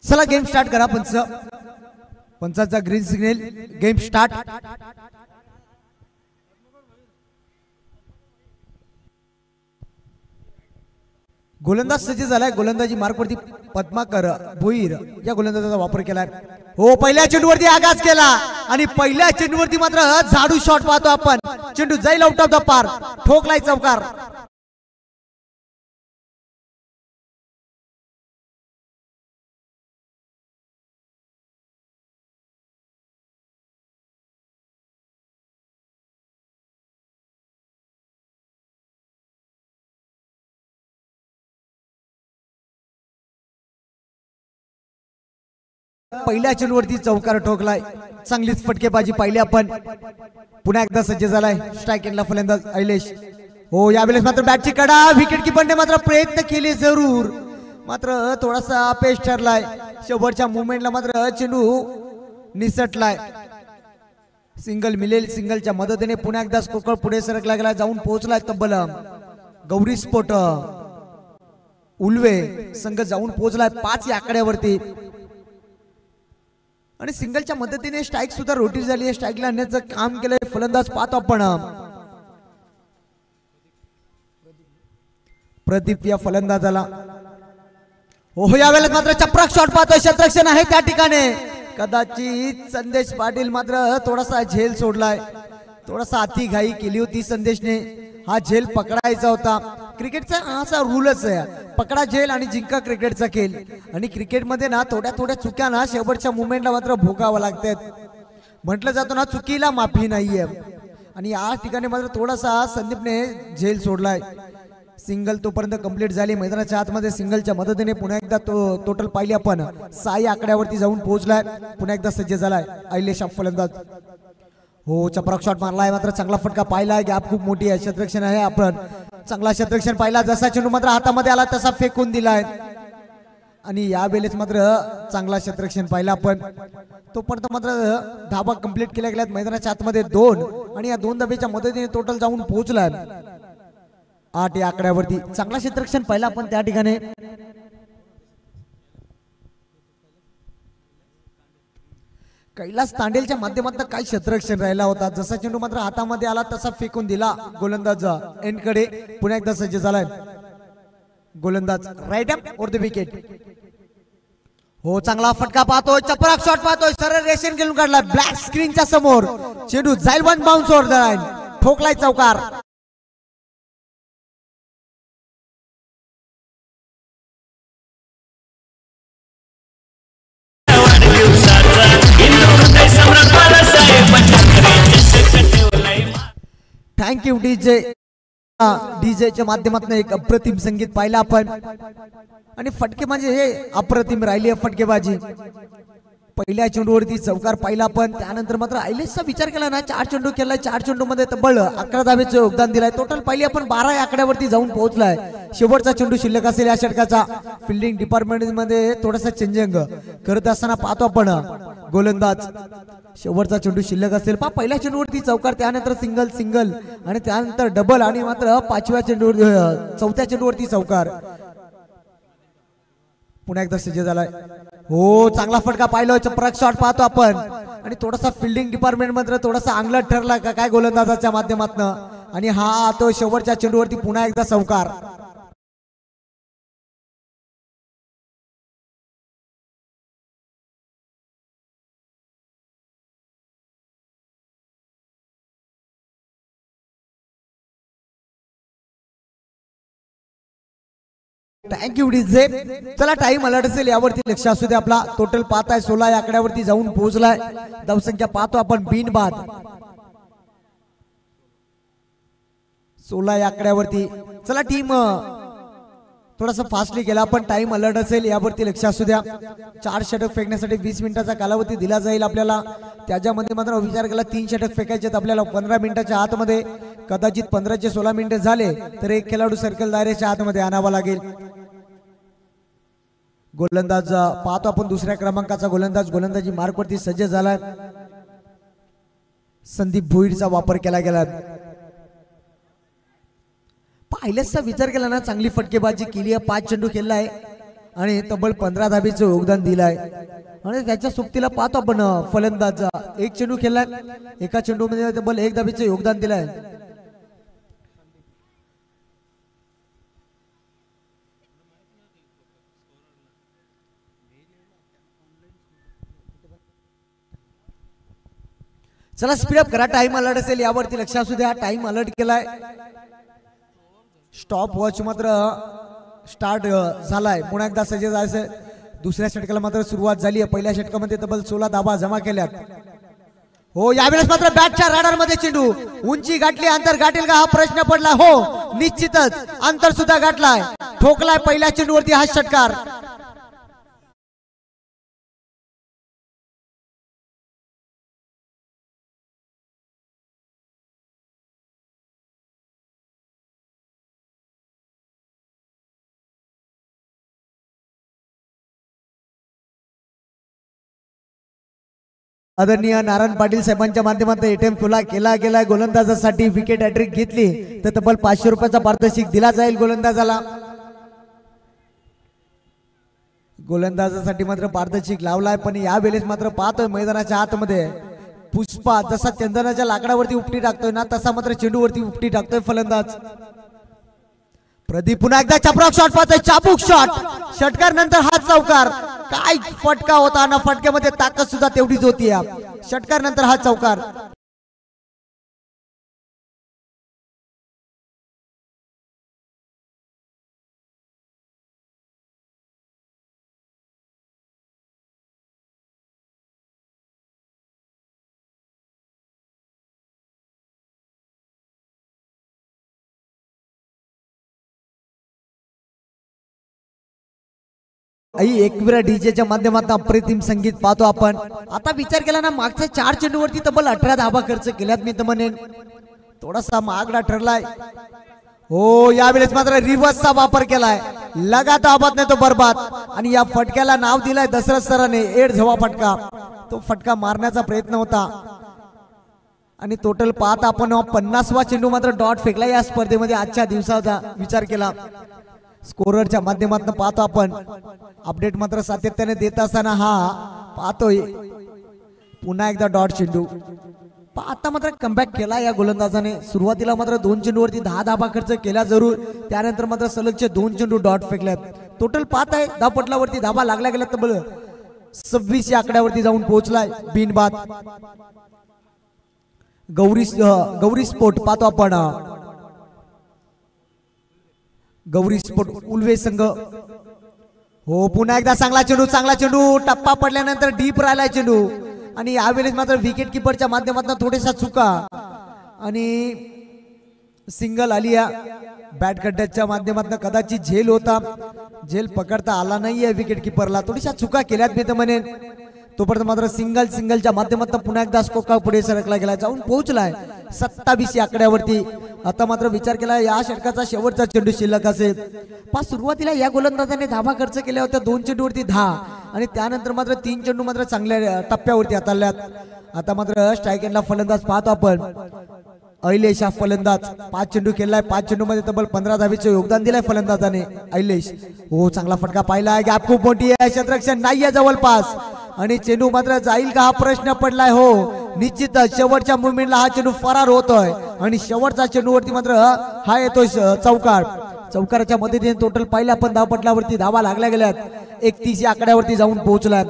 चला game start करा. पंचाचा green signal. Game start. गोलंदाज सज्ज झालाय. गोलंदाजी मार्कवरती पद्माकर भोईर या गोलंदाजाचा वापर केलाय. हो, पहिल्या चेंडूवरती आगाज केला आणि पहिल्या चेंडूवरती मात्र झाडू शॉट पाहतो आपण. चेंडू जाईल आउट ऑफ द पार्क. ठोकलाय चौकार. पहिल्या चेंडूवरती चौकार ठोकलाय. चांगलीच फटकेबाजी पाहिली आपण. पुन्हा एकदा सज्ज झालाय. स्ट्राइक एंडला फलंदाज ऐलेश. हो, यावेळेस मात्र बॅटची कडा. विकेट किपरने मात्र प्रयत्न केले जरूर, मात्र थोडासा अपेश ठरलाय. शेवटच्या मुवमेंटला मात्र चेंडू निसटलाय. सिंगल मिळेल. सिंगलच्या मदतीने पुन्हा एकदा स्कोर पुढे सरकला गेला. जाऊन पोहोचलाय तब्बल गौरी स्पोट उल्वे संघ जाऊन पोहोचलाय 5 या आकड्यावरती. आणि सिंगलच्या मदतीने स्ट्राइक सुद्धा रोटी झाली आहे. स्ट्राइकला आणण्याचं काम केलंय फलंदाज पाहतो आपण. प्रदीप या फलंदाजाला. हो, यावेळेस मात्र चपराक शॉट पाहतोय. शतरक्षण आहे त्या ठिकाणी. कदाचित संदेश पाटील मात्र थोडासा झेल सोडलाय. थोडासा अति घाई केली होती संदेशने. हा झेल पकडायचा होता. क्रिकेटचा असा रूलच आहे, पकडा झेल आणि जिंका क्रिकेटचा खेळ. आणि क्रिकेटमध्ये ना थोड्या चुक्या ना शेवटच्या मुवमेंटला मात्र भोगावं लागतात. म्हटलं जातं ना, चुकीला माफी नाहीये. आणि या ठिकाणी मात्र थोडासा संदीपने झेल सोडलाय. सिंगल तोपर्यंत कंप्लीट झाली. मैदानाच्या आतमध्ये सिंगलच्या मदतीने पुन्हा एकदा टोटल पाहिली आपण. 6 आकड्यावरती जाऊन पोहोचलाय. पुन्हा एकदा सज्ज झालाय ऐलेश फलंदाज. हो, चपराक शॉट मारलाय. मात्र चांगला फटका पाहिलाय. गॅप खूप मोठी आहे. शतरक्षण आहे. आपण चांगला शतरक्षण पाहिला. जसा चेंडू मात्र हातामध्ये आला तसा फेकून दिलाय. आणि या वेळेस मात्र चांगला शतरक्षण पाहिला आपण. तोपर्यंत मात्र धाबा कंप्लीट केल्या गेल्यात. मैदानाच्या आतमध्ये 2 आणि या 2 धाब्याच्या मदतीने टोटल जाऊन पोहोचलाय 8 या आकड्यावरती. चांगला क्षेत्ररक्षण पाहिला आपण त्या ठिकाणी. कैलास तांडेलच्या माध्यमातून काय क्षेत्ररक्षण राहिला होता. जसा चेंडू मात्र हातामध्ये आला तसा फेकून दिला गोलंदाज एंडकडे. पुन्हा एकदा सज्ज झालाय गोलंदाज. Right up over the wicket. हो, चांगला फटका पाहतोय. चपराक शॉट पाहतोय. सरळ रेषेन घेऊन काढला ब्लॅक स्क्रीनच्या समोर. चेंडू जाईल 1 बाउन्स ओव्हर द लाईन. ठोकलाय चौकार. Thank you DJ. डीजेच्या माध्यमातून एक अप्रतिम संगीत पाहिलं आपण. आणि फटके म्हणजे हे अप्रतिम राहिली आहे फटकेबाजी. पहिल्या चेंडूवरती चौकार पाहिला आपण. त्यानंतर मात्र आयलेसचा विचार केला ना, 4 चेंडू केलाय. 4 चेंडू मध्ये तब्बल 11 धाब्याचं योगदान दिलाय. टोटल पाहिली आपण 12 आकड्यावरती जाऊन पोहोचलाय. शेवटचा चेंडू शिल्लक असेल या षटकाचा. फिल्डिंग डिपार्टमेंट मध्ये थोडासा चेंजिंग करत असताना पाहतो आपण गोलंदाज. शेवटचा चेंडू शिल्लक असेल. पहिल्या चेंडूवरती चौकार, त्यानंतर सिंगल आणि त्यानंतर डबल आणि मात्र 5व्या चेंडूवर 4थ्या चेंडूवरती चौकार. पुन्हा एकदा सज्ज झालाय. हो, चांगला फटका पाहिला. चपराक शॉट पाहतो आपण. आणि थोडासा फिल्डिंग डिपार्टमेंट मध्ये थोडासा अंगलट ठरला का काय गोलंदाजाच्या माध्यमातून. आणि हा तो शेवटच्या चेंडूवरती पुन्हा एकदा चौकार. Thank you DJ. चला, टाइम अलर्ट असेल यावरती लक्ष असू दे आपला. टोटल पाहताय 16 या आकड्यावरती जाऊन पोहोचलाय. धावसंख्या पाहतो आपण बिनबाद 16 या आकड्यावरती. चला, टीम थोडासा फास्टली गेला पण टाइम अलर्ट असेल यावरती लक्ष असू द्या. 4 षटक फेकण्यासाठी 20 मिनिटाचा कालावधी दिला जाईल आपल्याला. त्याच्यामध्ये मात्र विचार केला 3 षटक फेकायचे आपल्याला 15 मिनिटाच्या आतमध्ये. कदाचित 15 ते 16 मिनिटं झाले तर एक खेळाडू सर्कल दायऱ्याच्या आतमध्ये आणावा लागेल. गोलंदाज पाहतो आपण. दुसऱ्या क्रमांकाचा गोलंदाज गोलंदाजी मार्कवरती सज्ज झाला. संदीप भोईरचा वापर केला गेला. पाहिल्याचा विचार केला ना, चांगली फटकेबाजी केली आहे. 5 चेंडू खेळलाय आणि तब्बल 15 धाबीचं योगदान दिलाय आणि त्याच्या सोबतीला पाहतो आपण फलंदाज एक चेंडू खेळलाय एका चेंडूमध्ये तब्बल 1 धाबीचं योगदान दिलाय चला स्पीड अप करा टाइम अलर्ट असेल यावरती लक्ष असू द्या टाइम अलर्ट केलाय स्टॉप वॉच मात्र स्टार्ट झालाय पुन्हा एकदा सज्ज जायचं दुसऱ्या षटकाला मात्र सुरुवात झाली आहे पहिल्या षटकामध्ये तब्बल 16 धाबा जमा केल्यात हो यावेळेस मात्र बॅटच्या रडार मध्ये चेंडू उंची गाठली अंतर गाठेल का हा प्रश्न पडला हो निश्चितच अंतर सुद्धा गाठलाय ठोकलाय पहिल्या चेंडूवरती हा षटकार आदरणीय नारायण पाटील साहेबांच्या माध्यमातून एटीएम खुला केला गेलाय गोलंदाजासाठी विकेट हॅट्रिक घेतली तर तब्बल 500 रुपयाचा पारितोषिक दिला जाईल गोलंदाजाला गोलंदाजासाठी मात्र पारितोषिक लावलाय पण या वेळेस मात्र पाहतोय मैदानाच्या आतमध्ये पुष्पा जसा चंदनाच्या लाकडावरती उपटी टाकतोय ना तसा मात्र चेंडूवरती उपटी टाकतोय फलंदाज प्रदीप पुन्हा एकदा चपराक शॉट पाहतोय चाबूक शॉट षटकार नंतर हा चौकार काय फटका होता ना फटक्यामध्ये ताकद सुद्धा तेवढीच होती षटकार नंतर हा चौकार एकविरा डीजेच्या माध्यमातून अप्रतिम संगीत पाहतो आपण आता विचार केला ना मागच्या 4 चेंडूवरती तब्बल 18 धाबा खर्च केल्यात मी तर म्हणेन थोडासा महागडा ठरलाय हो यावेळेस मात्र रिव्हर्सचा वापर केलाय लगात आबाद नाही तो बरबाद आणि या फटक्याला नाव दिलाय दशरथ सरांनी एड झवा फटका तो फटका मारण्याचा प्रयत्न होता आणि टोटल पाहता आपण 50वा चेंडू मात्र डॉट फेकला या स्पर्धेमध्ये आजच्या दिवसाचा विचार केला स्कोररच्या माध्यमातून पाहतो आपण अपडेट मात्र सातत्याने देत असताना हा पाहतोय पुन्हा एकदा डॉट चेंडू आता मात्र कमबॅक केला या गोलंदाजाने सुरुवातीला मात्र 2 चेंडूवरती 10 धाबा खर्च केला जरूर त्यानंतर मात्र सलगचे 2 चेंडू डॉट फेकल्यात टोटल पाहत आहे धावपटलावरती धाबा लागल्या गेल्या तब्बल 26 या आकड्यावरती जाऊन पोहोचलाय बिनबाद गौरी स्पोर्ट पाहतो आपण गौरी स्पोर्ट उल्वे संघ हो पुन्हा एकदा चांगला चेंडू टप्पा पडल्यानंतर डीप राहिलाय चेंडू आणि यावेळेस मात्र विकेट किपरच्या माध्यमातून थोडेसा चुका आणि सिंगल आली या बॅट खड्ड्याच्या माध्यमातून कदाचित झेल होता झेल पकडता आला नाहीये विकेट किपरला थोडीशा चुका केल्यात मी तर म्हणेन तोपर्यंत मात्र सिंगलच्या माध्यमातून पुन्हा एकदा स्कोर पुढे सरकला गेला जाऊन पोहोचलाय 27 या आकड्यावरती आता मात्र विचार केला या षटकाचा शेवटचा चेंडू शिल्लक असेल पण सुरुवातीला या गोलंदाजाने धाबा खर्च केल्या होत्या 2 चेंडूवरती 10 आणि त्यानंतर मात्र 3 चेंडू मात्र चांगल्या टप्प्यावरती हाताळल्यात आता मात्र स्ट्राईक एंडला फलंदाज पाहतो आपण अहिलेश हा फलंदाज 5 चेंडू खेळलाय 5 चेंडू मध्ये तब्बल 15 धाबीचे योगदान दिलाय फलंदाजाने अहिलेश हो चांगला फटका पाहिलाय गॅप खूप मोठी आहे क्षेत्ररक्षण नाहीये जवळपास आणि चेंडू मात्र जाईल का हा प्रश्न पडलाय हो निश्चितच शेवटच्या मुवमेंटला हा चेंडू फरार होतोय आणि शेवटचा चेंडूवरती मात्र हा येतोय चौकाराच्या मदतीने टोटल पहिल्या पण धावपटलावरती धावा लागल्या गेल्यात 31 या आकड्यावरती जाऊन पोहोचल्यात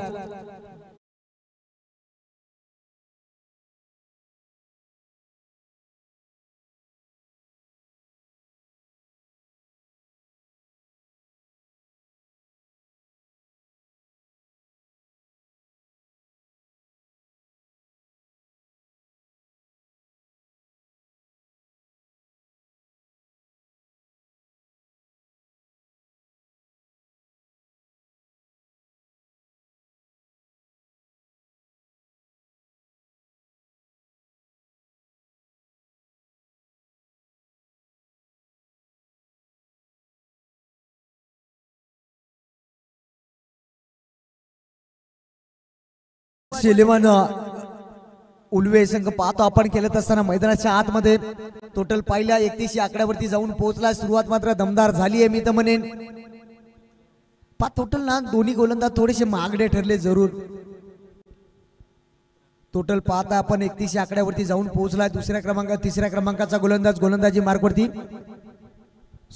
सिलेवन उल्वे संघ पाहतो आपण खेळत असताना मैदानाच्या आतमध्ये टोटल पहिल्या 31 या आकड्यावरती जाऊन पोहोचला सुरुवात मात्र दमदार झाली आहे मी तर म्हणेन टोटल ना दोन्ही गोलंदाज थोडेसे महागडे ठरले जरूर. टोटल पाहता आपण 31 आकड्यावरती जाऊन पोहोचलाय. तिसऱ्या क्रमांकाचा गोलंदाज गोलंदाजी मार्कवरती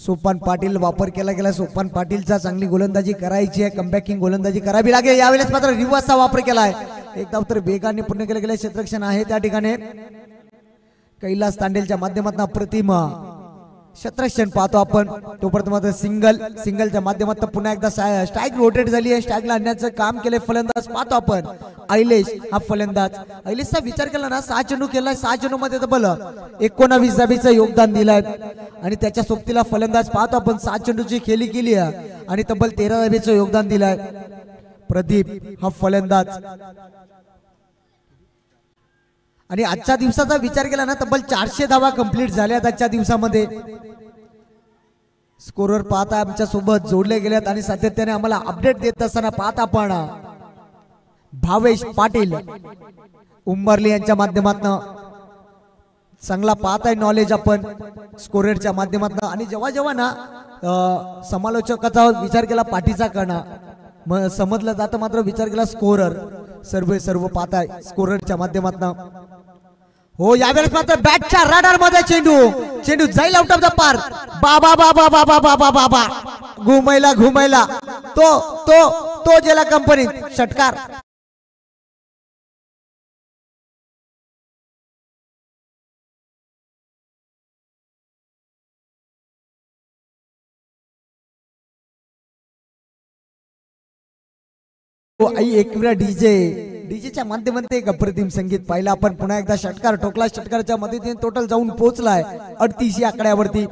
सोपान पाटील वापर केला गेला. सोपान पाटीलचा चांगली गोलंदाजी करायची आहे, कमबॅकिंग गोलंदाजी करावी लागेल. यावेळेस मात्र रिवर्सचा वापर केलाय. एक धाव तर वेगाने पूर्ण केलं गेलं. क्षेत्ररक्षण आहे त्या ठिकाणी कैलास तांडेलच्या माध्यमातून अप्रतिम क्षेत्ररक्षण पाहतो आपण. तोपर्यंत मात्र सिंगलच्या माध्यमातून पुन्हा एकदा स्ट्राईक रोटेट झाली आहे. स्ट्राईकला आणण्याचं काम केलंय फलंदाज पाहतो आपण. ऐलेश हा फलंदाज. ऐलेशचा विचार केला ना 6 चेंडू केलाय. 6 चेंडू मध्ये तब्बल 19 धाबीचं योगदान दिलंय आणि त्याच्या सोबतीला फलंदाज पाहतो आपण 7 चेंडूची खेळी केली आहे आणि तब्बल 13 धाबीचं योगदान दिलंय. प्रदीप हा फलंदाज आणि आजच्या दिवसाचा विचार केला ना तब्बल 400 धावा कंप्लीट झाल्यात आजच्या दिवसामध्ये. स्कोरर पाहता आमच्या सोबत जोडले गेलेत आणि सातत्याने आम्हाला अपडेट देत असताना पाहता आपण भावेश पाटील उंबरली यांच्या माध्यमातून चांगला पाहताय नॉलेज आपण स्कोररच्या माध्यमातून. आणि जेव्हा ना समालोचकाचा विचार केला पाठीचा कणा मग समजलं जातं, मात्र विचार केला स्कोरर सर्व पाहताय स्कोररच्या माध्यमातून. हो यावेळेस मात्र बॅटच्या रडार मध्ये चेंडू जाईल आउट ऑफ द पार. बाबा बाबा बाबा बाबा बाबा घुमायला तो गेला कंपनीत. षटकार. आई एकविरा डीजेच्या माध्यमातून एक अप्रतिम संगीत पाहिलं आपण. पुन्हा एकदा षटकार ठोकला. षटकाराच्या मदतीने टोटल जाऊन पोहोचलाय 38 आकड्यावरती.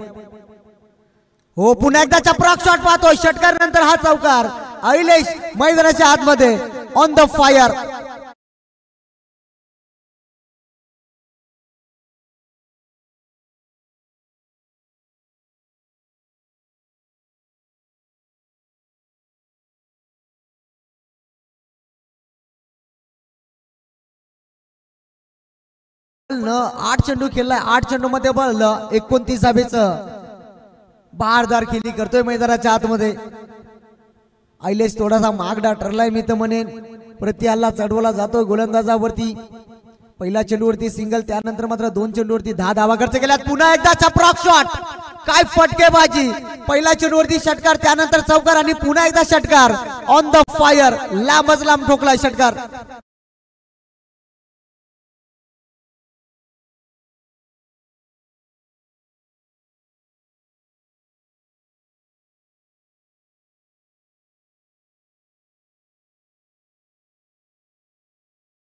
हो पुन्हा एकदा चपराक शॉट पाहतोय. षटकार नंतर हा चौकार. ऐलेश मैदानाच्या आतमध्ये ऑन द फायर. न 8 चेंडू खेळलाय. 8 चेंडू मध्ये बल 29 धाबेचं बहारदार खेळी करतोय मैदानाच्या आतमध्ये. ऐलेश थोडासा मागडा ठरलाय मी तर म्हणेन. प्रति हल्ला चढवला जातोय गोलंदाजावरती. पहिल्या चेंडूवरती सिंगल, त्यानंतर मात्र 2 चेंडूवरती 10 धावा खर्च केल्यात. पुन्हा एकदा चपराक शॉट. काय फटकेबाजी. पहिल्या चेंडूवरती षटकार, त्यानंतर चौकार आणि पुन्हा एकदा षटकार. On the fire. लांबच लांब ठोकलाय षटकार.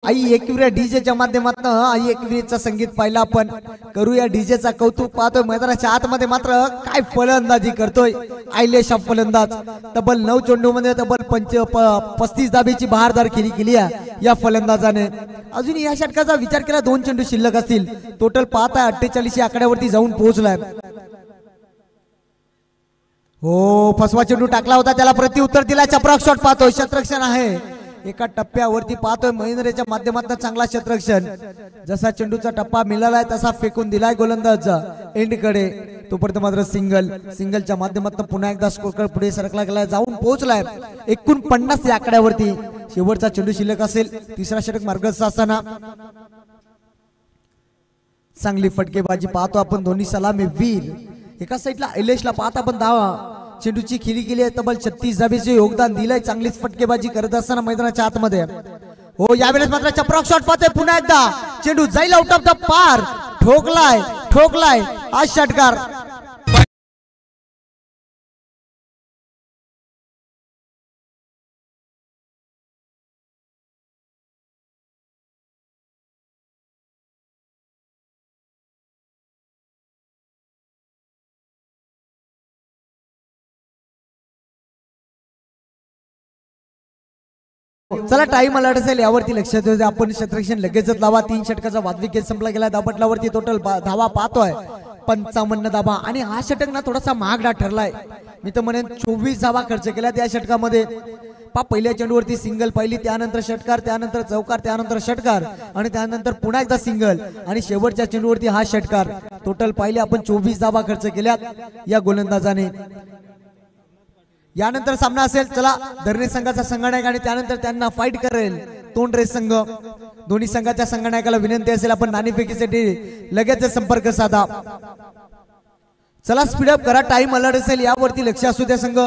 आई एकविरा डीजेच्या माध्यमातून आई एकविरेचा संगीत पाहिलं आपण. करूया डीजेचा कौतुक. पाहतोय मैदानाच्या आतमध्ये मात्र काय फलंदाजी करतोय ऐलेश हा फलंदाज. तब्बल 9 चेंडू मध्ये तब्बल 35 धाबेची बहारदार खेळी केली या फलंदाजाने. अजून या षटकाचा विचार केला 2 चेंडू शिल्लक असतील. टोटल पाहताय 48 आकड्यावरती जाऊन पोहोचलाय. हो फसवा चेंडू टाकला होता, त्याला प्रत्युत्तर दिला. चपराक शॉट पाहतोय. क्षेत्ररक्षण आहे एका टप्प्यावरती. पाहतोय महेंद्रच्या माध्यमातून चांगला क्षेत्ररक्षण. जसा चेंडूचा टप्पा मिळालाय तसा फेकून दिलाय गोलंदाज एंड कडे. तोपर्यंत मात्र सिंगलच्या माध्यमातून पुन्हा एकदा स्कोर पुढे सरकला गेलाय, जाऊन पोहोचलाय 49 या आकड्यावरती. शेवटचा चेंडू शिल्लक असेल. तिसरा षटक मार्गस्थ असताना चांगली फटकेबाजी पाहतो आपण. दोन्ही सलामी वीर. एका साईडला ऐलेशला पाहता आपण धावा चेंडूची खेळी केली आहे. तब्बल 36 धाबेचे योगदान दिलंय. चांगलीच फटकेबाजी करत असताना मैदानाच्या आतमध्ये. हो यावेळेस मात्र चपराक शॉट पाहतोय. पुन्हा एकदा चेंडू जाईल आउट ऑफ द पार. ठोकलाय हा षटकार. चला टाइम अलर्ट असेल यावरती लक्ष देऊ. आपण क्षेत्ररक्षण लगेचच लावा. 3 षटकाचा वादविकेट संपला गेला. दाबटलावरती टोटल धावा पाहतोय 55 धावा. आणि हा षटक ना थोडासा महागडा ठरलाय. मी तर म्हणेन 24 धावा खर्च केल्या त्या षटकामध्ये. पहिल्या चेंडूवरती सिंगल पाहिली, त्यानंतर षटकार, त्यानंतर चौकार, त्यानंतर षटकार आणि त्यानंतर पुन्हा एकदा सिंगल आणि शेवटच्या चेंडूवरती हा षटकार. टोटल पाहिले आपण 24 धावा खर्च केल्यात या गोलंदाजाने. यानंतर सामना असेल चला धरणे संघाचा संघनायक आणि त्यानंतर त्यांना फाईट करेल तोंड रेस संघ। दोन्ही संघाच्या संघनायकाला विनंती असेल आपण नाणेफेकीसाठी लगेच संपर्क साधा। चला स्पीडअप करा, टाइम अलर्ट असेल यावरती लक्ष असू द्या संघ।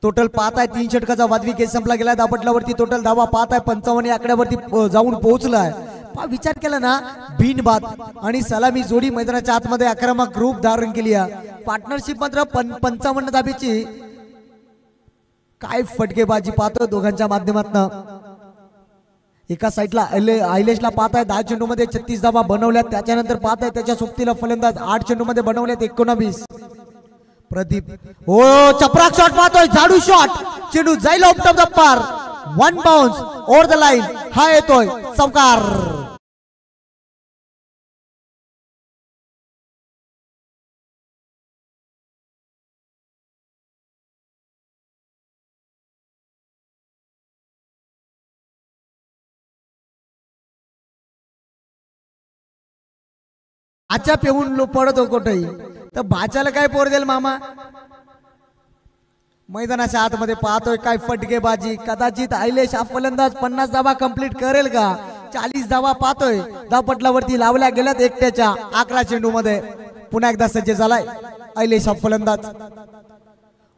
टोटल पाहत आहे 3 षटकाचा वादवी केस संपला गेला। दापटलावरती टोटल धावा पाहत आहे 55 आकड्यावरती जाऊन पोहोचलाय। विचार केला ना बिनबाद आणि सलामी जोडी मैदानाच्या आतमध्ये आक्रमक ग्रुप धारण केली आहे। पार्टनरशिप मात्र 55 धाबीची काय फटकेबाजी पाहतो दोघांच्या माध्यमातून। एका साइडला आयलेशला पाहत आहे 10 चेंडू मध्ये 36 धावा बनवल्यात। त्याच्यानंतर पाहत आहे त्याच्या सोबतीला फलंदाज 8 चेंडू मध्ये बनवल्यात 19। प्रदीप हो चपराक शॉट पाहतोय, झाडू शॉट, चेंडू जाईल ऑफ द पार, 1 बाउन्स ओव्हर द लाईन, हा येतोय चौकार। आच्या पेऊन पडत हो कोठही तर भाच्याला काय पोर देईल मामा। मैदानाच्या आतमध्ये पाहतोय काय फटकेबाजी, कदाचित आयलेश हा फलंदाज 50 धावा कंप्लीट करेल का। 40 धावा पाहतोय धावपटलावरती लावल्या गेल्यात एकट्याच्या 11 चेंडू मध्ये। पुन्हा एकदा सज्ज झालाय आयलेश हा फलंदाज।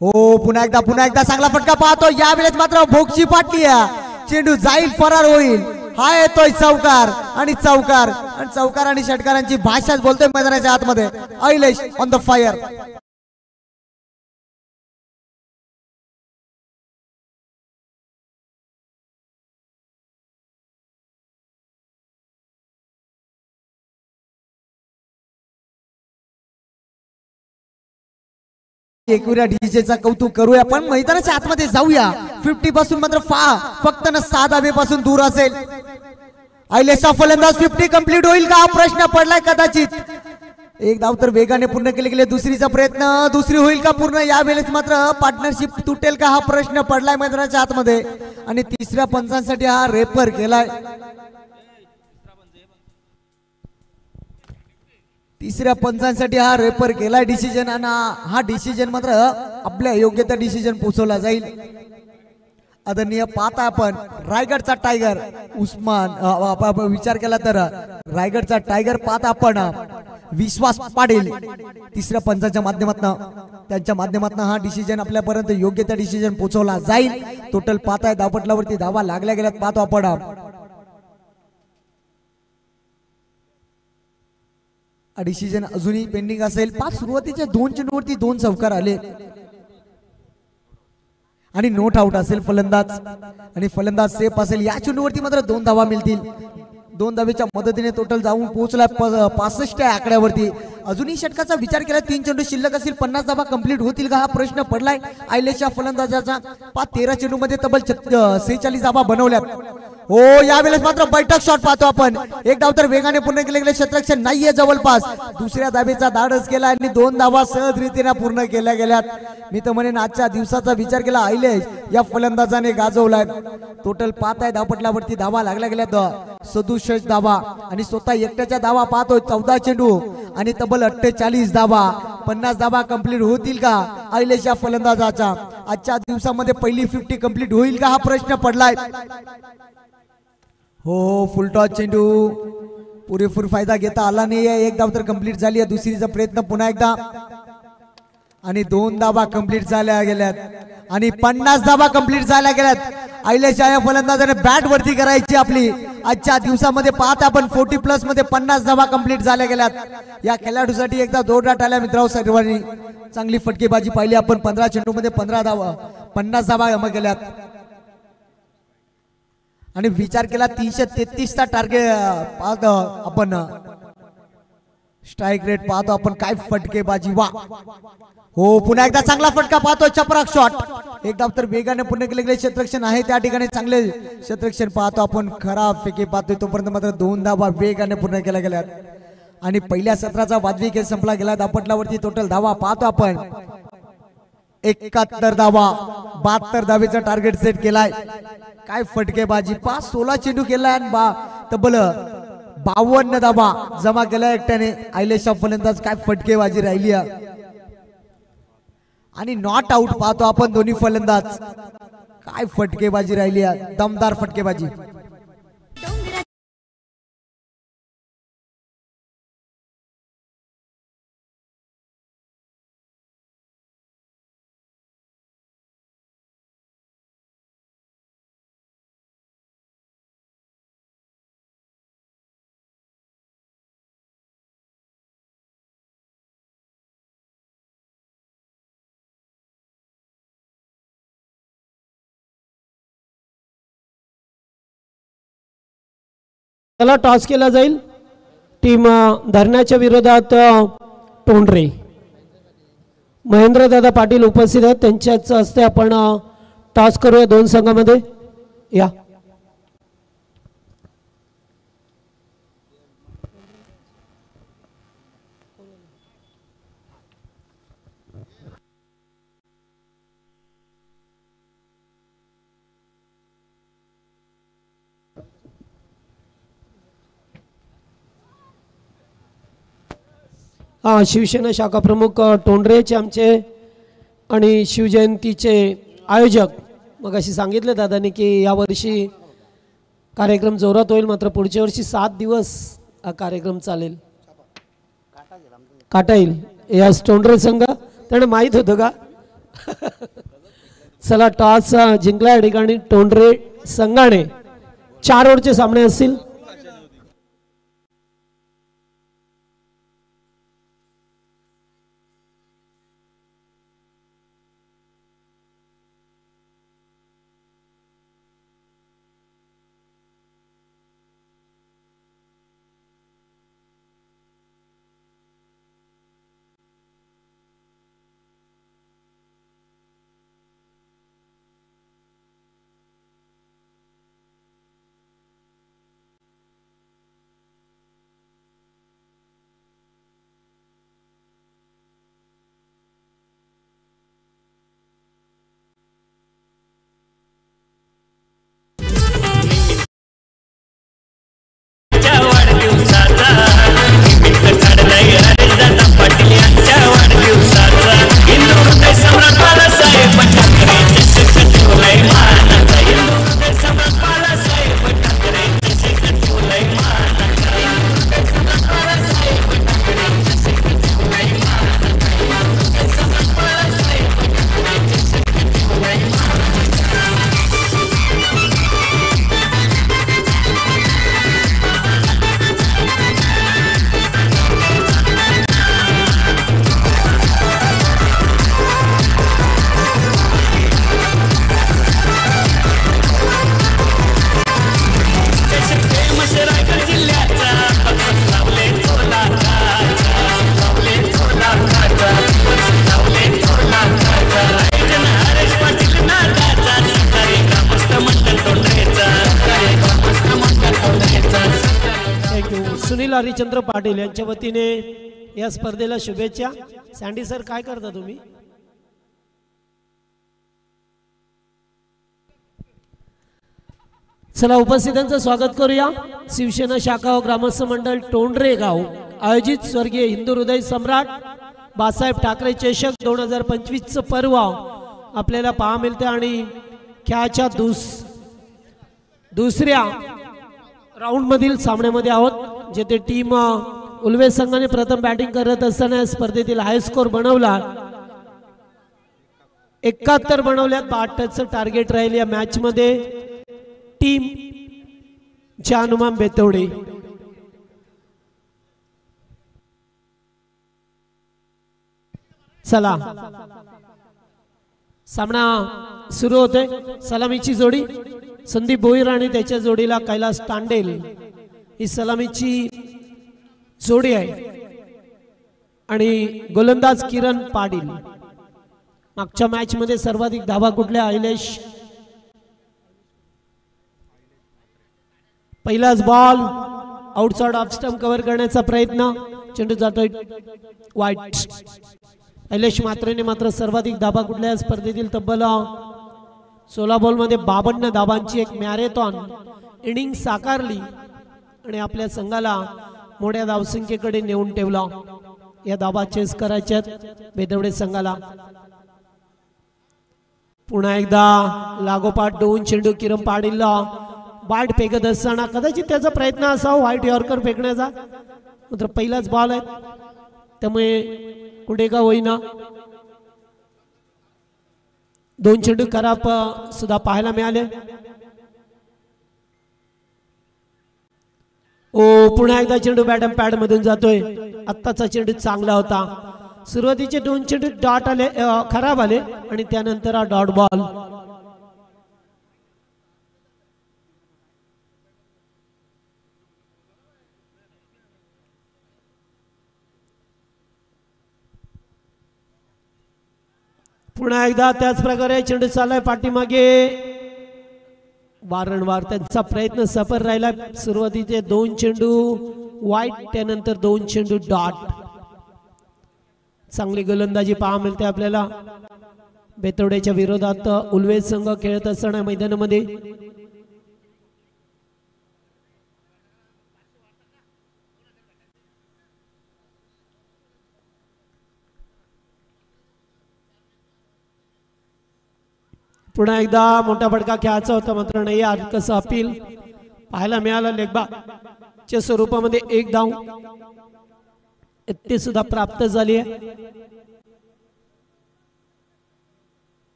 हो पुन्हा एकदा चांगला फटका पाहतोय, यावेळेस मात्र भोगची पाटली चेंडू जाईल फरार होईल, हा येतोय चौकार आणि षटकारांची भाषाच बोलतोय मैदानाच्या आतमध्ये। आयलेश ऑन द फायर। एकविरा डीजेचा कौतुक करूया पण मैदानाच्या आतमध्ये जाऊया। 50 पासून मात्र फक्त 6 धावेपासून दूर असेल। आयलेशचा फलंदाज 50 कंप्लीट होईल का हा प्रश्न पडलाय। कदाचित एक धाव तर वेगाने पूर्ण केले गेले, दुसरीचा प्रयत्न दुसरी होईल का पूर्ण। यावेळेस मात्र पार्टनरशिप तुटेल का हा प्रश्न पडलाय मैदानाच्या आतमध्ये। आणि तिसऱ्या पंचांसाठी हा रेफर केलाय, तिसऱ्या पंचांसाठी हा रेफर केलाय डिसिजन। आणि हा डिसिजन मात्र आपल्या योग्य त्या डिसिजन पोहोचवला जाईल। आदरणीय पाहता आपण रायगडचा टायगर उस्मान विचार केला तर रायगडचा टायगर पाहता आपण विश्वास पाटील तिसऱ्या पंचाच्या माध्यमातून हा डिसिजन आपल्यापर्यंत योग्य त्या डिसिजन पोहोचवला जाईल। टोटल पाहताय धावपटलावरती धावा लागल्या गेल्यात पाहतो आपण। डिसिजन अजूनही पेंडिंग असेल। 5 सुरुवातीच्या 2 चेंडूवरती 2 चौकार आले आणि नोट आउट असेल फलंदाज आणि फलंदाज सेफ असेल। या चेंडूवरती मात्र 2 धावा मिळतील। 2 धावेच्या मदतीने टोटल जाऊन पोहोचला 65 या अजूनही षटकाचा विचार केला 3 चेंडू शिल्लक असतील, 50 धावा कंप्लीट होतील का हा प्रश्न पडलाय आयलेशच्या फलंदाजाचा। 13 चेंडू मध्ये तब्बल 46 धावा बनवल्यात। हो यावेळेस मात्र बैठक शॉट पाहतो आपण। एक धाव तर वेगाने पूर्ण केले गेले, क्षेत्ररक्षण नाहीये जवळपास। दुसऱ्या धावेचा धाडस केला आणि 2 धावा सहज रीतीने पूर्ण केल्या गेल्यात। मी तर म्हणेन आजच्या दिवसाचा विचार केला आयलेश या फलंदाजाने गाजवलाय। टोटल पाहताय धावपटलावरती धावा लागल्या गेल्यात 67 धावा आणि स्वतः एकट्याच्या धावा पाहतोय 14 चेंडू आणि तब्बल 48 धावा। 50 धावा कंप्लीट होतील का आयलेश या फलंदाजाचा। आजच्या दिवसामध्ये पहिली 50 कंप्लीट होईल का हा प्रश्न पडलाय। हो फुलटॉस चेंडू पुरेपूर फायदा घेता आला नाहीये। एक धाव तर कंप्लीट झाली आहे, दुसरीचा प्रयत्न पुन्हा एकदा आणि 2 धावा कंप्लीट झाल्या गेल्यात आणि 50 धावा कंप्लीट झाल्या गेल्यात। आयलेश या फलंदाजाने बॅट वरती करायची आपली। आजच्या दिवसामध्ये पाहता आपण 40+ मध्ये 50 धावा कंप्लीट झाल्या गेल्यात। या खेळाडूसाठी एकदा जोरदार टाळ्या मित्रांनो सर्वांनी। चांगली फटकेबाजी पाहिली आपण। 15 चेंडू मध्ये 15 धावा 50 धावा गेल्यात आणि विचार केला 333 चा टार्गेट पाहतो आपण। स्ट्राइक रेट पाहतो आपण, काय फटकेबाजी वा। हो पुन्हा एकदा चांगला फटका पाहतो, चपराक शॉट। एक धाव तर वेगाने पूर्ण केले गेले, क्षेत्ररक्षण आहे त्या ठिकाणी चांगले क्षेत्ररक्षण पाहतो आपण। खराब फेके पाहतोय तोपर्यंत मात्र 2 धावा वेगाने पूर्ण केल्या गेल्यात आणि पहिल्या सत्राचा वादवी खेळ संपला गेला। धावपटलावरती टोटल धावा पाहतो आपण 71 धावा। 72 धावेचा टार्गेट सेट केलाय। काय फटकेबाजी 16 चेंडू केलाय आणि तब्बल 52 धावा जमा केल्या एकट्याने आयलेशचा फलंदाज। काय फटकेबाजी राहिली आणि नॉट आउट पाहतो आपण दोन्ही फलंदाज. काय फटकेबाजी राहिली, दमदार फटकेबाजी. चला टॉस केला जाईल. टीम धरण्याच्या विरोधात टोंडरे. महेंद्रदादा पाटील उपस्थित आहेत, त्यांच्याच हस्ते आपण टॉस करूया दोन संघामध्ये. या शिवसेना शाखा प्रमुख टोंडरेचे आमचे आणि शिवजयंतीचे आयोजक मग अशी सांगितले दादानी की यावर्षी कार्यक्रम जोरात होईल, मात्र पुढच्या वर्षी 7 दिवस हा कार्यक्रम चालेल. काटा येईल या टोंडरे संघ त्यांना माहीत होतं का? चला टॉस जिंकला या ठिकाणी टोंडरे संघाने. 4 ओव्हरचे सामने असतील. सुनील हरिचंद्र पाटील यांच्या वतीने या स्पर्धेला शुभेच्छा. सँडी सर काय करता तुम्ही? चला उपस्थितांचं स्वागत करूया. शिवसेना शाखा व ग्रामस्थ मंडळ टोंडरे गाव आयोजित स्वर्गीय हिंदू हृदय सम्राट बाळासाहेब ठाकरे चषक 2025 पर्व आपल्याला पाहा मिळते आणि खेळाच्या दुसऱ्या राऊंड मधील सामन्यामध्ये आहोत, जेथे टीम उल्वे संघाने प्रथम बॅटिंग करत असताना स्पर्धेतील हाय स्कोर बनवला. 71 बनवल्यात. 62चं टार्गेट राहील या मॅच मध्ये टीम जानूमाम बेतवडे. चला सामना सुरू होते. सलामीची जोडी संदीप भोईर आणि त्याच्या जोडीला कैलास तांडेल ही सलामीची जोडी आहे आणि गोलंदाज किरण पाटील. मागच्या मॅच मध्ये सर्वाधिक धावा कुठल्या? अहिलेश. पहिलाच ball outside off stump cover करण्याचा प्रयत्न, चेंडू जातोय वाईट. अहिलेश मात्रेने मात्र सर्वाधिक धावा कुठल्या स्पर्धेतील तब्बल 16 बॉल मध्ये 52 धावांची एक मॅरेथॉन इनिंग साकारली आणि आपल्या संघाला मोठ्या धावसंख्येकडे नेऊन ठेवला. या धावा चेस करायच्यात बेदवडे संघाला. पुन्हा एकदा लागोपाठ 2 चेंडू किरण पाटीलला बॅट फेकत असताना कदाचित त्याचा प्रयत्न असावा व्हाईट यॉर्कर फेकण्याचा, मात्र पहिलाच बॉल आहे त्यामुळे कुठे का होईना. 2 चेंडू खराब सुद्धा पाहायला मिळाले. पुन्हा एकदा चेंडू बॅटम पॅड मधून जातोय. आत्ताचा चेंडू चांगला होता. सुरुवातीचे 2 चेंडू डॉट आले, खराब आले आणि त्यानंतर हा डॉट बॉल. पुन्हा एकदा त्याच प्रकारे चेंडू चाललाय पाठीमागे. वारंवार त्यांचा प्रयत्न सफल राहिला. सुरुवातीचे 2 चेंडू वाईट, त्यानंतर 2 चेंडू डॉट. चांगली गोलंदाजी पाहायला मिळते आपल्याला. बेतोड्याच्या विरोधात उल्वे संघ खेळत असताना मैदानामध्ये पुन्हा एकदा मोठा फटका खेळायचा होता, मात्र नाही. आज कसं अपील पाहायला मिळालं. लेगबाच्या स्वरूपामध्ये 1 धाव ते सुद्धा प्राप्त झाली आहे.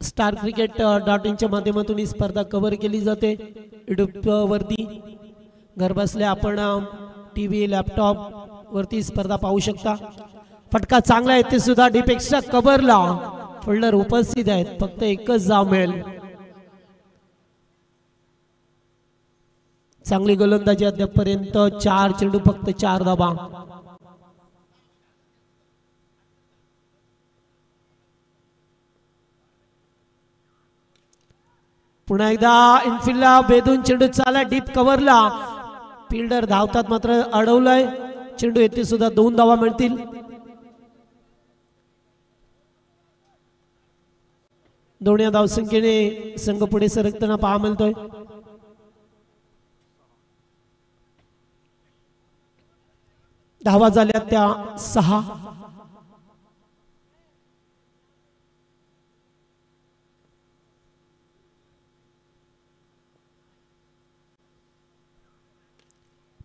स्टार क्रिकेट .in च्या माध्यमातून ही स्पर्धा कव्हर केली जाते. युट्यूब वरती घर बसल्या आपण टीव्ही लॅपटॉप वरती स्पर्धा पाहू शकता. फटका चांगला आहे ते सुद्धा डीप एक्स्ट्रा कव्हरला. फिल्डर उपस्थित आहेत, फक्त एकच धाव मिळेल. चांगली गोलंदाजी अद्यापपर्यंत. 4 चेंडू फक्त 4 धावा. पुन्हा एकदा इनफिल्डला बेदून चेंडू चालला डीप कव्हरला. फिल्डर धावतात मात्र अडवलंय चेंडू. येथे सुद्धा 2 धावा मिळतील. दोन्ही धावसंख्येने संघ पुढे सरकताना पाहा मिळतोय. धावा झाल्या त्या 6.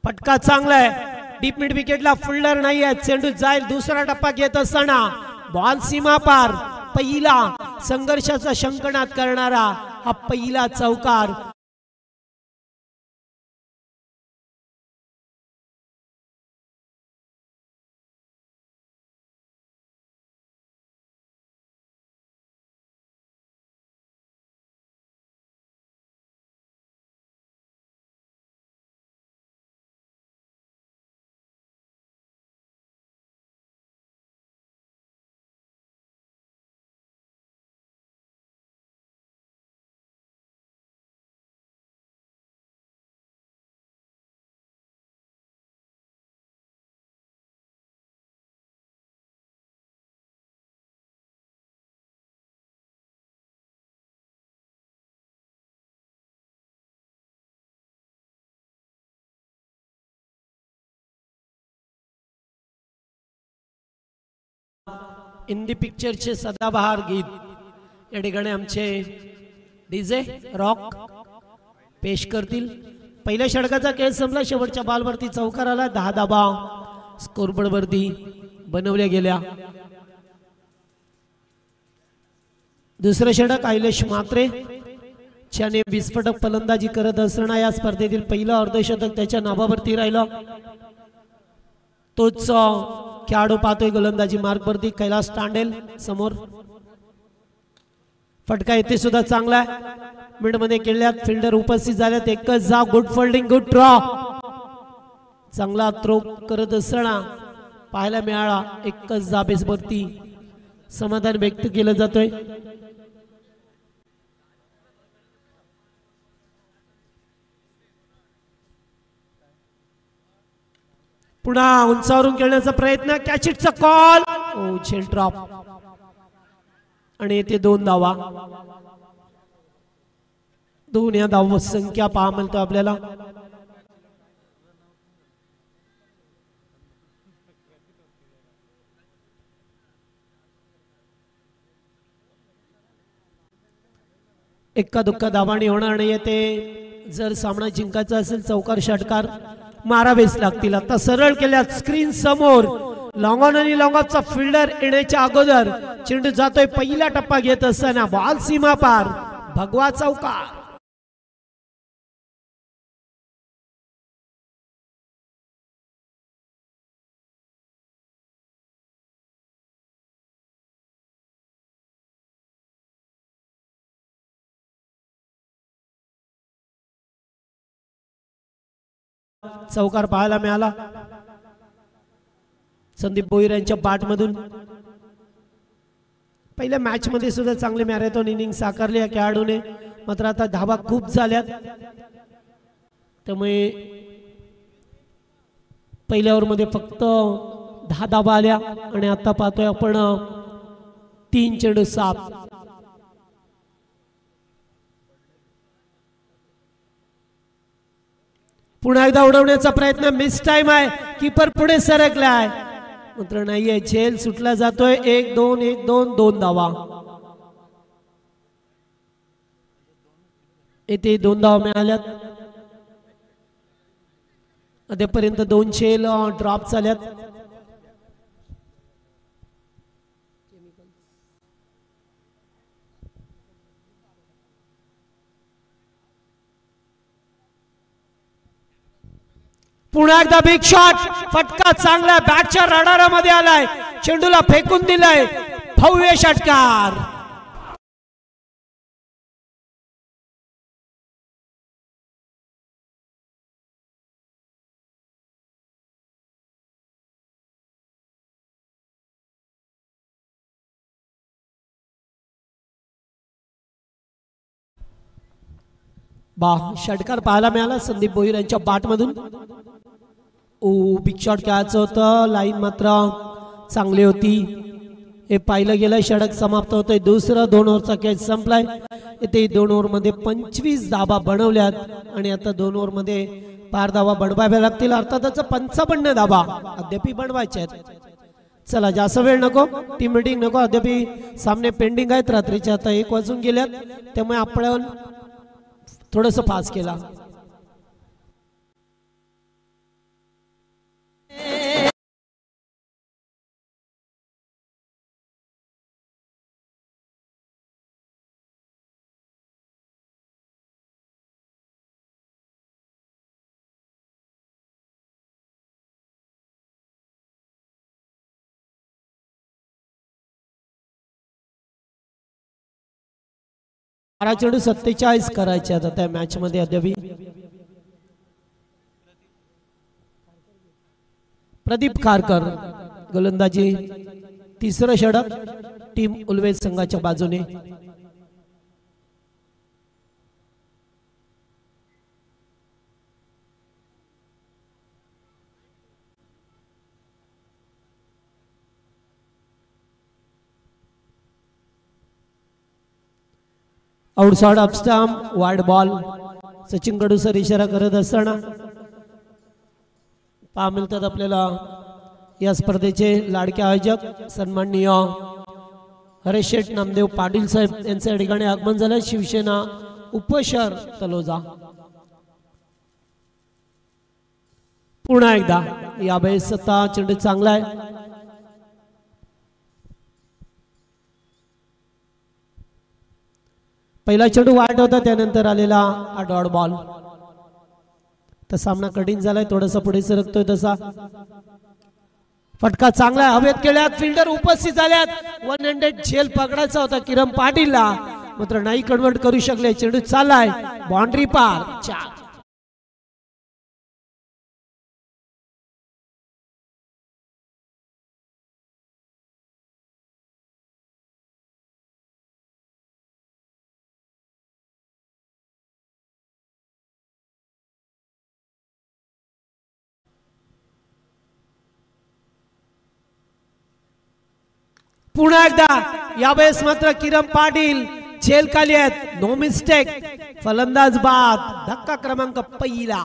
फटका चांगला आहे. डीप मिड विकेटला फिल्डर नाही आहे. चेंडू जाईल. दुसरा टप्पा घेत असताना बॉल सीमा पार. पहिला संघर्षाचा शंकनाद करणारा हा पहिला चौकार. हिंदी पिक्चरचे सदाबहार गीत या ठिकाणी आमचे डीजे रॉक पेश करतील. पहिल्या षटकाचा खेळ संपला. शेवटच्या बॉलवरती चौकार आला. 10 धावा स्कोरबोर्ड वरती बनवल्या गेल्या. दुसरं षटक ऐलेश म्हात्रे ज्याने विस्फोटक फलंदाजी करत असताना या स्पर्धेतील पहिलं अर्धशतक त्याच्या नावावरती राहिलं. तोच खेळाडू पाहतोय गोलंदाजी मार्गवरती. कैलास तांडेल समोर. फटका येथे सुद्धा चांगला आहे. मिड मध्ये खेळल्यात. फिल्डर उपस्थित झाल्यात. एकच जा. Good folding, good draw. चांगला थ्रो करत असताना पाहायला मिळाला. एकच जाबेवरती समाधान व्यक्त केलं जातोय. पुन्हा उंचावरून खेळण्याचा प्रयत्न. कॅचिटचा कॉल. झेल ड्रॉप आणि येथे 2 धावा. 2 या धाव संख्या पहा मिळतो आपल्याला. एक्का दुक्का दाबाणी होणार नाहीये ते जर सामना जिंकायचा असेल चौकार षटकार मारावेच लागतील. आता सरळ केल्यात स्क्रीन समोर लॉंग ऑन आणि लॉंग ऑफचा फिल्डर येण्याच्या अगोदर चेंडू जातोय पहिला टप्पा घेत असताना बॉल सीमा पार भगवा चौकार. चौकार पाहायला मिळाला संदीप भोईर यांच्या बॅट मधून. पहिल्या मॅच मध्ये सुद्धा चांगले मॅरेथॉन इनिंग साकारले या खेळाडूने, मात्र आता धावा खूप झाल्यात त्यामुळे पहिल्या ओव्हर मध्ये फक्त 10 धावा आल्या आणि आता पाहतोय आपण 3 चेंडू 7. पुन्हा एकदा उडवण्याचा प्रयत्न मिस टाइम आहे. कीपर पुढे सरकलाय मात्र नाहीये. झेल सुटला जातोय. 1-2 1-2 2 धावा येथे 2 धावा मिळाल्यात. अद्यापर्यंत 2 झेल ड्रॉप झाल्यात. पुन्हा एकदा बिग शॉट. फटका चांगला बॅटच्या रडारामध्ये आलाय. चेंडूला फेकून दिलाय. भव्य षटकार. षटकार पाहायला मिळाला संदीप भोईर यांच्या बॅट मधून. बिग शॉट खेळायचं होतं. लाईन मात्र चांगली होती. हे पाहिलं गेलं. षटक समाप्त होतंय. दुसरा 2 ओव्हरचा कॅच संपलाय. इथे 2 ओव्हर मध्ये 25 धावा बनवल्यात आणि आता 2 ओव्हर मध्ये 5 धावा बनवाव्या लागतील. अर्थातच 55 धावा अद्याप बनवायच्या आहेत. चला जास्त वेळ नको. टीम मीटिंग नको. अद्याप सामने पेंडिंग आहेत. रात्रीच्या आता 1 वाजून गेल्यात त्यामुळे आपण थोडंसं फास्ट केला. चेंडू 47 करायचे आता त्या मॅच मध्ये. अद्याप प्रदीप खारकर गोलंदाजी. तिसरं षटक टीम उल्वेज संघाच्या बाजूने. Outside off stump wide ball. Sachin कडूसर इशारा करत असताना पहा मिळतात आपल्याला या स्पर्धेचे लाडके आयोजक सन्माननीय हरेश शेठ नामदेव पाटील साहेब यांच्या ठिकाणी आगमन झालं. शिवसेना उपशहर तलोजा. पुन्हा एकदा यावेळेस सत्ता चेंडू चांगला आहे. पहिला चेंडू वाईट होता त्यानंतर आलेला डॉट बॉल. तर सामना कठीण झालाय. थोडासा पुढे सरकतोय तसा. फटका चांगला हवेत केल्यात. फिल्डर उपस्थित झाल्यात. 100 झेल पकडायचा होता किरण पाटीलला मात्र नाही कन्वर्ट करू शकले. चेंडू चाललाय बाउंड्री पार. 4. पुन्हा एकदा यावेळेस मात्र किरण पाटील झेल खाली आहेत. No mistake. फलंदाज बाद. धक्का क्रमांक पहिला.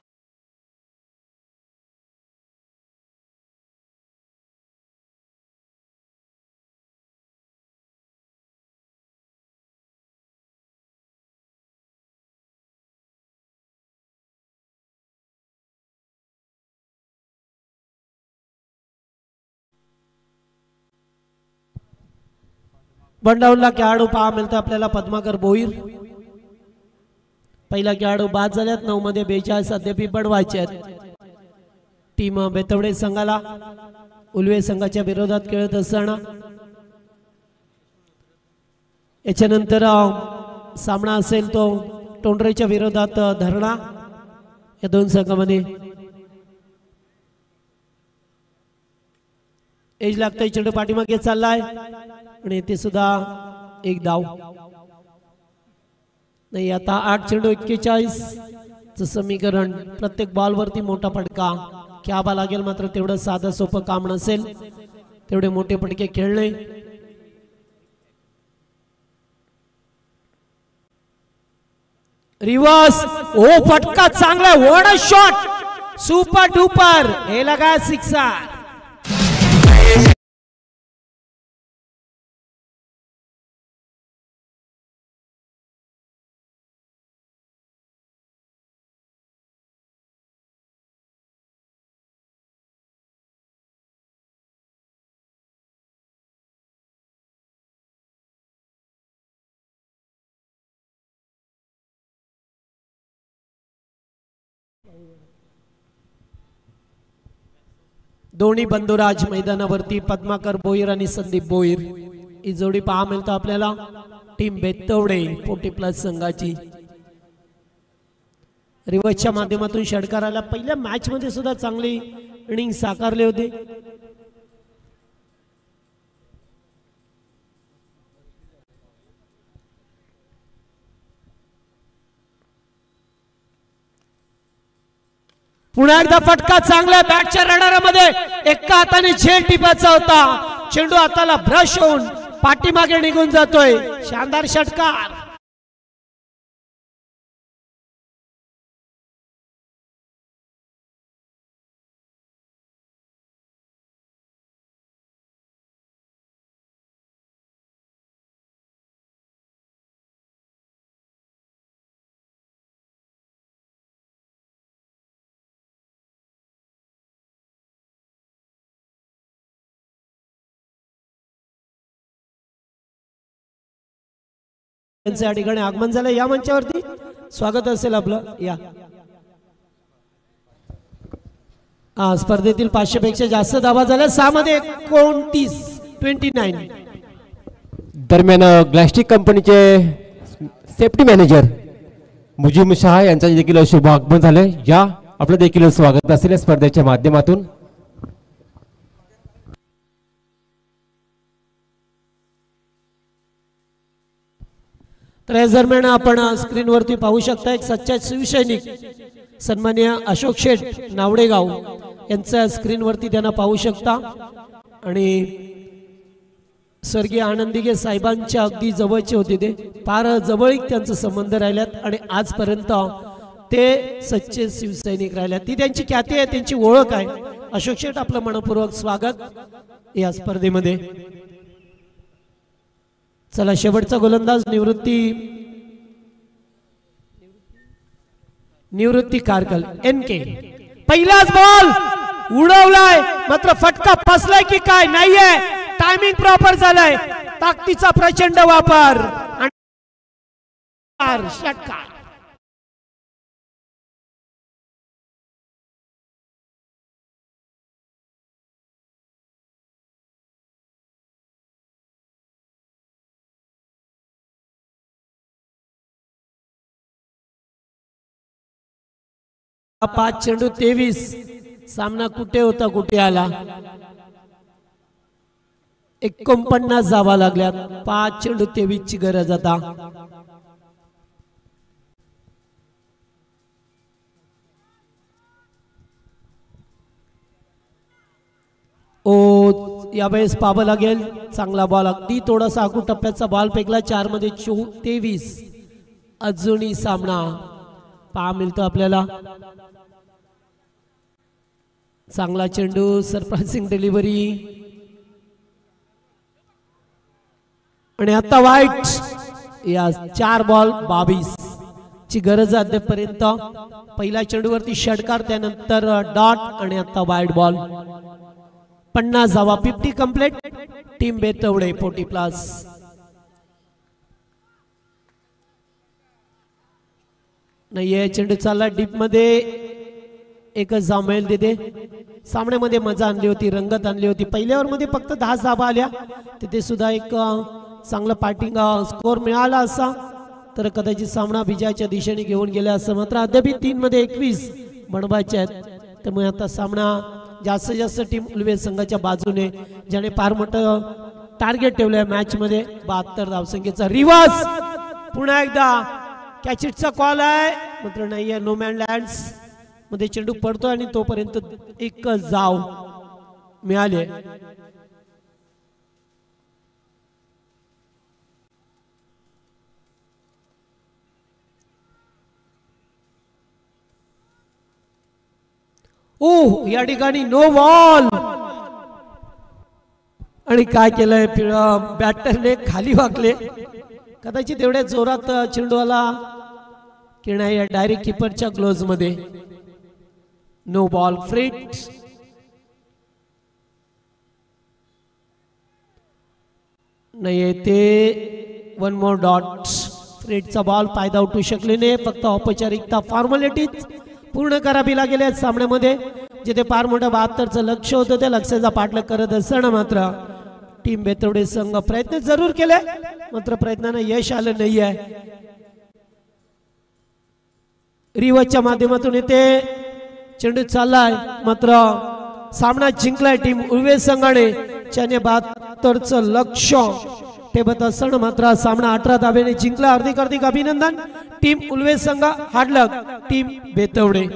बंडाऊनला खेळाडू पहा मिळतं आपल्याला पद्माकर भोईर. पहिला खेळाडू बाद झाल्यात. 9 मध्ये 42 अद्याप बनवायचे आहेत. टीम बेतवडे संघाला उलवे संघाच्या विरोधात खेळत असताना याच्यानंतर सामना असेल तो टोंडरेच्या विरोधात धरणा. या दोन संघामध्ये एज लागतोय. चेंडू पाठीमागे चाललाय आणि ते सुद्धा एक धाव नाही. आता 8 चेंडू 41 चं समीकरण. प्रत्येक बॉल वरती मोठा फटका घ्यावा लागेल. मात्र तेवढं साधं सोपं काम नसेल. तेवढे मोठे फटके खेळणे. रिवर्स. ओ फटका चांगला. What a shot. Super duper. हे लगा सिक्सर. दोन्ही बंधुराज मैदानावरती पद्माकर भोईर आणि संदीप भोईर ही जोडी पहा मिळतो आपल्याला. टीम बेतवडे 40+ संघाची. रिवर्सच्या माध्यमातून षटकाराला पहिल्या मॅच मध्ये सुद्धा चांगली इनिंग साकारले होते. पुन्हा एकदा फटका चांगला. बॅटच्या रडारामध्ये एका हाताने झेल टिपायचा होता. चेंडू हाताला ब्रश होऊन पाठीमागे निघून जातोय. शानदार षटकार. या ठिकाणी आगमन झालं. या मंचावरती स्वागत असेल आपलं. या स्पर्धेतील 500 पेक्षा जास्त धावा झाल्या. 6 मध्ये 29 दरम्यान ग्लॅस्टिक कंपनीचे सेफ्टी मॅनेजर मुजीब शहा यांचा देखील शुभ आगमन झाले. या आपलं देखील स्वागत असेल या स्पर्धेच्या माध्यमातून. तर या दरम्यान आपण स्क्रीनवरती पाहू शकता एक सच्चा शिवसैनिक सन्माननीय अशोक शेठ नावडेगाव यांचा स्क्रीनवरती त्यांना पाहू शकता. आणि स्वर्गीय आनंदीगे साहेबांच्या अगदी जवळचे होते. ते फार जवळीक त्यांचा संबंध राहिल्यात आणि आजपर्यंत ते सच्चे शिवसैनिक राहिल्यात. ती त्यांची ख्याती आहे, त्यांची ओळख आहे. अशोक शेठ आपलं मनपूर्वक स्वागत या स्पर्धेमध्ये. चला शेवटचा गोलंदाज निवृत्ती कारकल NK. पहिलाच बॉल उडवलाय मात्र फटका फसलाय की काय नाहीये. टायमिंग प्रॉपर झालाय. ताकदीचा प्रचंड वापर आणि षटकार. पाच चेंडू 23. सामना कुठे होता कुठे आला. 49 धावा लागल्यात. 5 चेंडू 23 ची गरज आता. यावेळेस पाहावं लागेल. चांगला बॉल अगदी थोडासा आखू टप्प्याचा बॉल फेकला. 4 मध्ये 23. अजूनही सामना पहा मिळतो आपल्याला. चांगला चेंडू सरप्राइजिंग डिलिव्हरी आणि आता वाईट. या 4 बॉल 22 ची गरज अद्यापर्यंत. पहिल्या चेंडूवरती षटकार त्यानंतर डॉट आणि आता वाईट बॉल. 50 धावा 50 कंप्लीट. टीम बेतवडे 40+. नाहीये, चेंडू चालला डीप मध्ये, एकच धाव मिळेल तिथे. सामन्यामध्ये मजा आणली होती, रंगत आणली होती. पहिल्या ओव्हर मध्ये फक्त 10 धावा आल्या, तिथे सुद्धा एक चांगला पार्टिंग स्कोर मिळाला असा तर कदाचित सामना विजयाच्या दिशेने घेऊन गेला असं. मात्र अद्याप 3 मध्ये 21 बनवायचे आहेत. त्यामुळे आता सामना जास्तीत जास्त टीम उल्वे संघाच्या बाजूने, ज्याने फार मोठं टार्गेट ठेवलंय मॅच मध्ये. 72 धावसंख्येचा रिवर्स, पुन्हा एकदा कॅचिटचा कॉल आहे, मात्र नाहीये. नो मॅन लँड्स मध्ये चेंडू पडतो आणि तोपर्यंत एक धाव मिळाले. ओ या ठिकाणी नो बॉल, आणि काय केलंय बॅटरने, खाली वाकले कदाचित एवढ्या जोरात चेंडू आला की नाही, डायरेक्ट किपरच्या ग्लोव्ज मध्ये. No ball, free hit. नाही ते 1 मोर डॉट. फ्रीटचा बॉल, फायदा उठू शकले नाही, फक्त औपचारिकता फॉर्मॅलिटीज पूर्ण करावी लागेल या सामन्यामध्ये. जिथे फार मोठं 72चं लक्ष होतं त्या लक्ष्याचा पाठलाग करत असताना मात्र टीम बेतवडे संघ प्रयत्न जरूर केले, मात्र प्रयत्नांना यश आलं नाही आहे. रिवर्सच्या माध्यमातून येथे चेंडू चाललाय, मात्र सामना जिंकलाय टीम उल्वे संघाने, ज्याने 72चं लक्ष ठेवत असताना मात्र सामना 18 धावेने जिंकला. हार्दिक हार्दिक अभिनंदन टीम उल्वे संघ, हार्ड लक टीम बेतवडे.